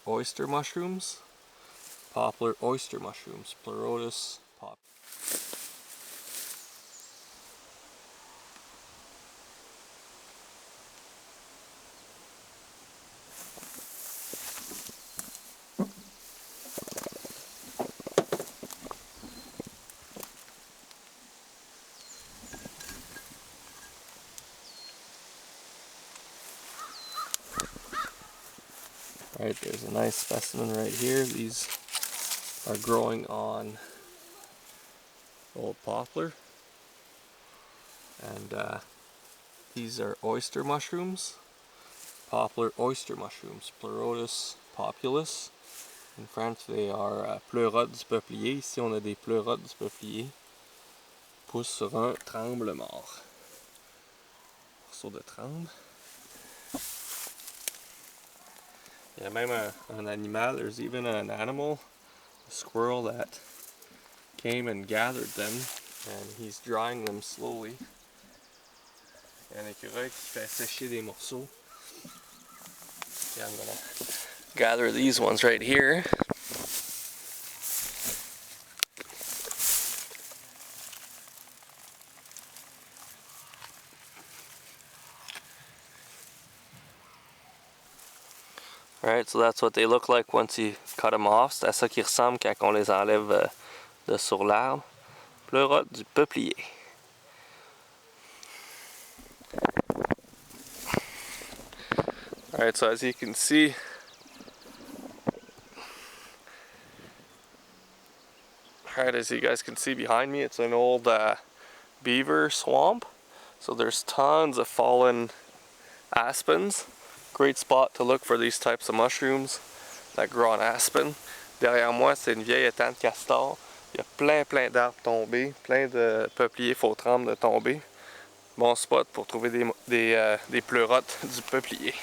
oyster mushrooms. Poplar oyster mushrooms, pleutotes, pop. Alright, there's a nice specimen right here. These are growing on old poplar. And these are oyster mushrooms. Poplar oyster mushrooms, pleutotes populus. In French, they are pleurotes du peuplier. Ici, on a des pleurotes du peuplier. Poussent sur un tremble mort. Morceau de tremble. Il y a même un animal, there's even an animal, a squirrel that came and gathered them, and he's drying them slowly. Il y a un écureuil qui fait sécher des morceaux. Yeah, I'm gonna gather these ones right here. Alright, so that's what they look like once you cut them off. C'est à ça qu'ils ressemblent quand on les enlève de sur l'arbre. Pleurotes du peuplier. Alright, so as you can see, as you guys can see behind me, it's an old beaver swamp. So there's tons of fallen aspens. Great spot to look for these types of mushrooms that grow on aspen. Derrière moi, c'est une vieille étang de castor. Il y a plein d'arbres tombés, plein de peupliers faux-tremble de tombés. Bon spot pour trouver des pleurotes du peuplier.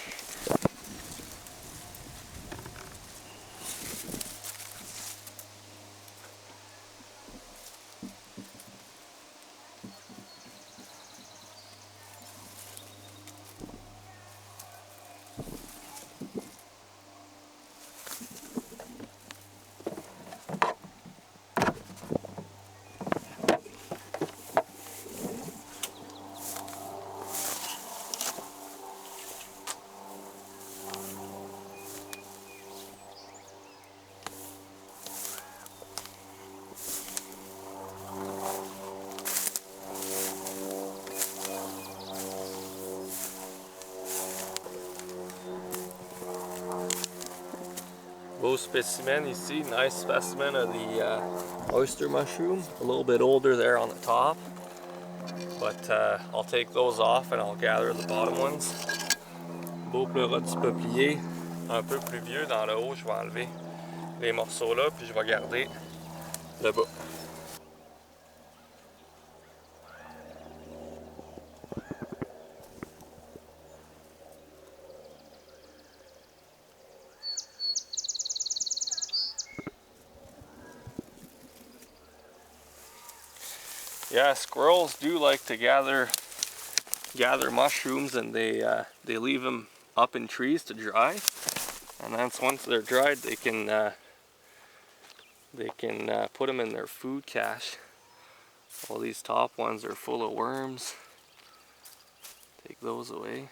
Beau specimen ici, nice specimen of the oyster mushroom, a little bit older there on the top, but I'll take those off and I'll gather the bottom ones. Beau pleurote du peuplier, un peu plus vieux dans le haut, je vais enlever les morceaux là puis je vais garder le bas. Yeah, squirrels do like to gather mushrooms, and they leave them up in trees to dry. And then once they're dried, they can put them in their food cache. All these top ones are full of worms. Take those away.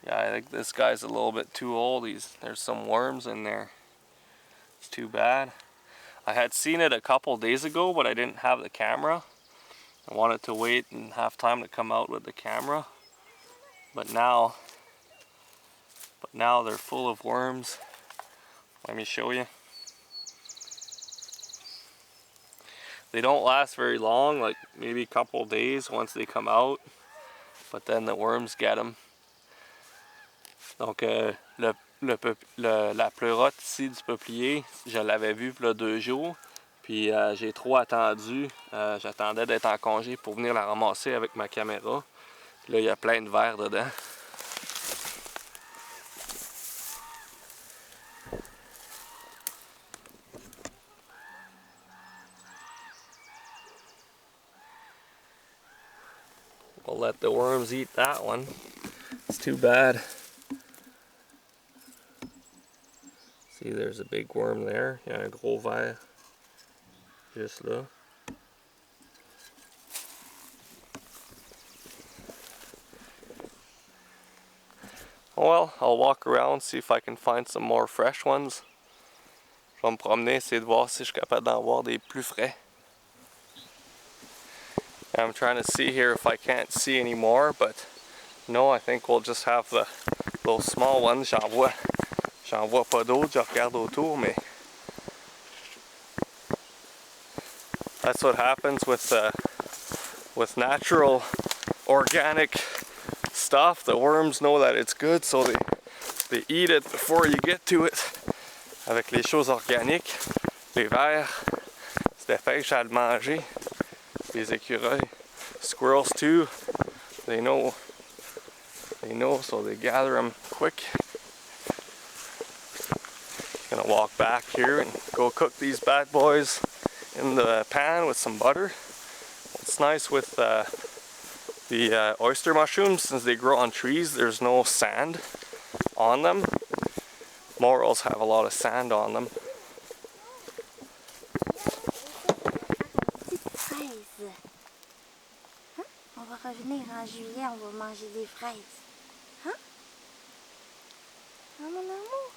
Yeah, I think this guy's a little bit too old. There's some worms in there. It's too bad. I had seen it a couple days ago, but I didn't have the camera. I wanted to wait and have time to come out with the camera. But now they're full of worms. Let me show you. They don't last very long, like maybe a couple days once they come out. But then the worms get them. Donc la pleurote ici du peuplier, je l'avais vue il y a 2 jours, puis j'ai trop attendu, j'attendais d'être en congé pour venir la ramasser avec ma caméra. Puis là il y a plein de vers dedans. We'll let the worms eat that one. It's too bad. See, there's a big worm there. Il y a un gros ver juste là. Well, I'll walk around, see if I can find some more fresh ones. Je vais me promener, essayer de voir si je suis capable d'en voir des plus frais. I'm trying to see here if I can't see any more, but no, I think we'll just have the little small ones. J'en vois pas d'autres, je regarde autour, mais that's what happens with natural, organic stuff. The worms know that it's good, so they eat it before you get to it. Avec les choses organiques, les vers se dépêchent à le manger. Les écureuils, squirrels too, they know, so they gather them quick. Gonna walk back here and go cook these bad boys in the pan with some butter. What's nice with the oyster mushrooms, since they grow on trees, there's no sand on them. Morels have a lot of sand on them. On va revenir en juillet, on va manger des fraises. Hein? Hein, mon amour?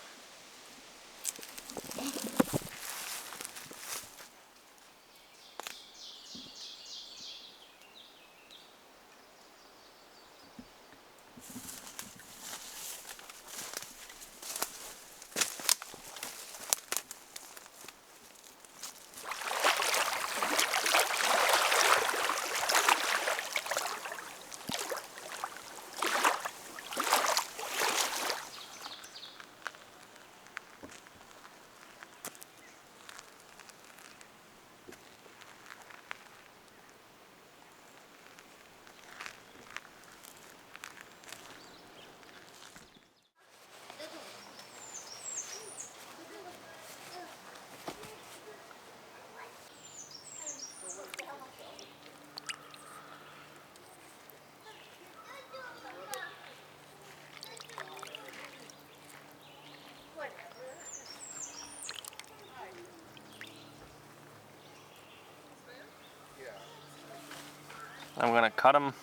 I'm gonna cut them.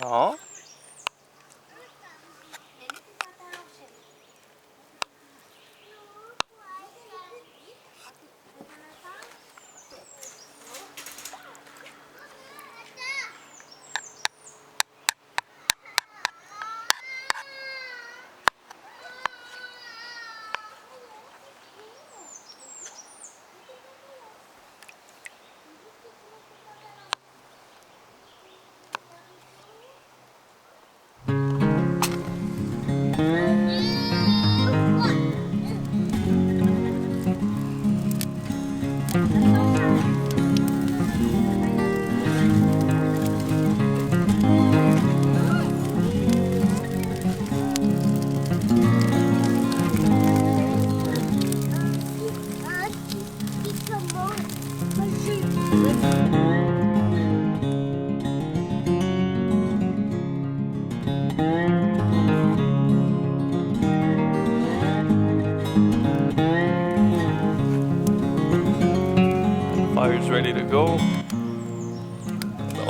Ja. Fire's ready to go.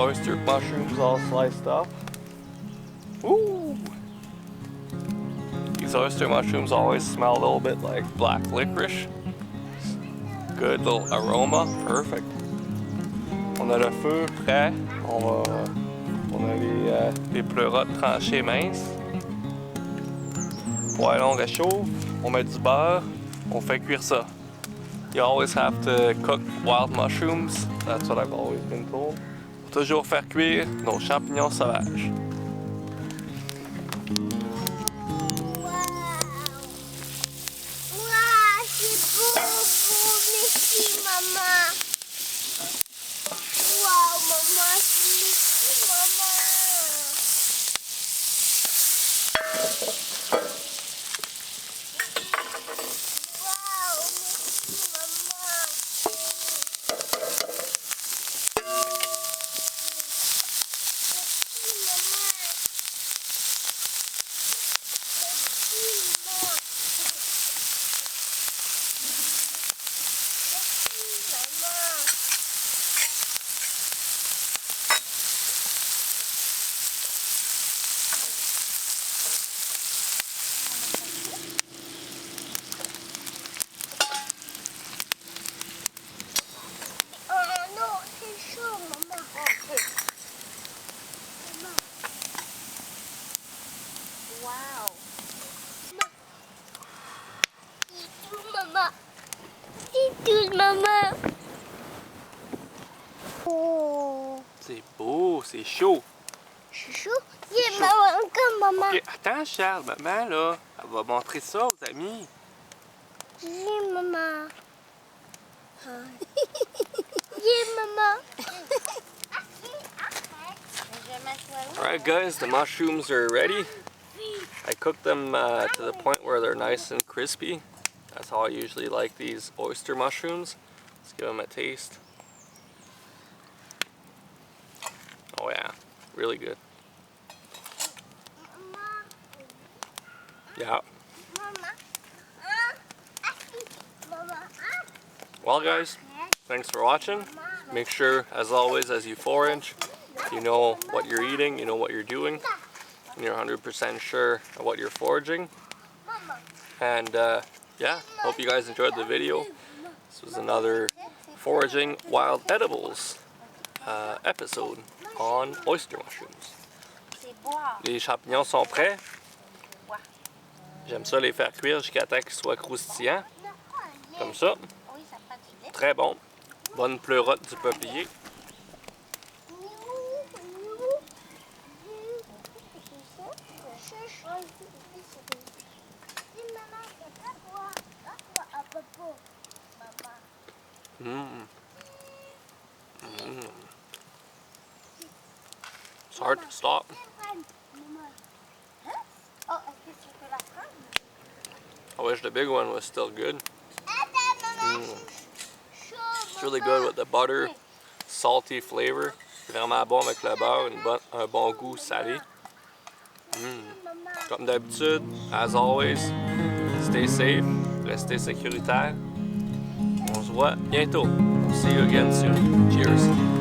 oyster mushrooms all sliced up. Ooh! These oyster mushrooms always smell a little bit like black licorice. Good little aroma, perfect. On a le feu prêt, on a les pleurotes tranchées minces. Poêlon réchauffe, on met du beurre, on fait cuire ça. You always have to cook wild mushrooms, that's what I've always been told. Faut toujours faire cuire nos champignons sauvages. C'est beau, c'est chaud. C'est chaud? Il maman, comme maman. Ok, attends Charles, maman là, elle va montrer ça aux amis. J'ai maman. J'ai maman. Alright guys, the mushrooms are ready. I cooked them to the point where they're nice and crispy. That's how I usually like these oyster mushrooms. Let's give them a taste. Oh yeah, really good. Yeah. Well guys, thanks for watching. Make sure, as always, as you forage, you know what you're eating, you know what you're doing, and you're 100% sure of what you're foraging. And yeah, hope you guys enjoyed the video. This was another foraging wild edibles episode on oyster mushrooms. Les champignons sont prêts. J'aime ça les faire cuire jusqu'à temps qu'ils soient croustillants. Comme ça. Très bon. Bonne pleurote du peuplier. It's hard to stop. I wish the big one was still good. It's really good with the butter, salty flavor. Vraiment bon avec le beurre, un bon goût salé. Comme d'habitude, as always, stay safe, restez sécuritaire. On se voit bientôt. See you again soon. Cheers.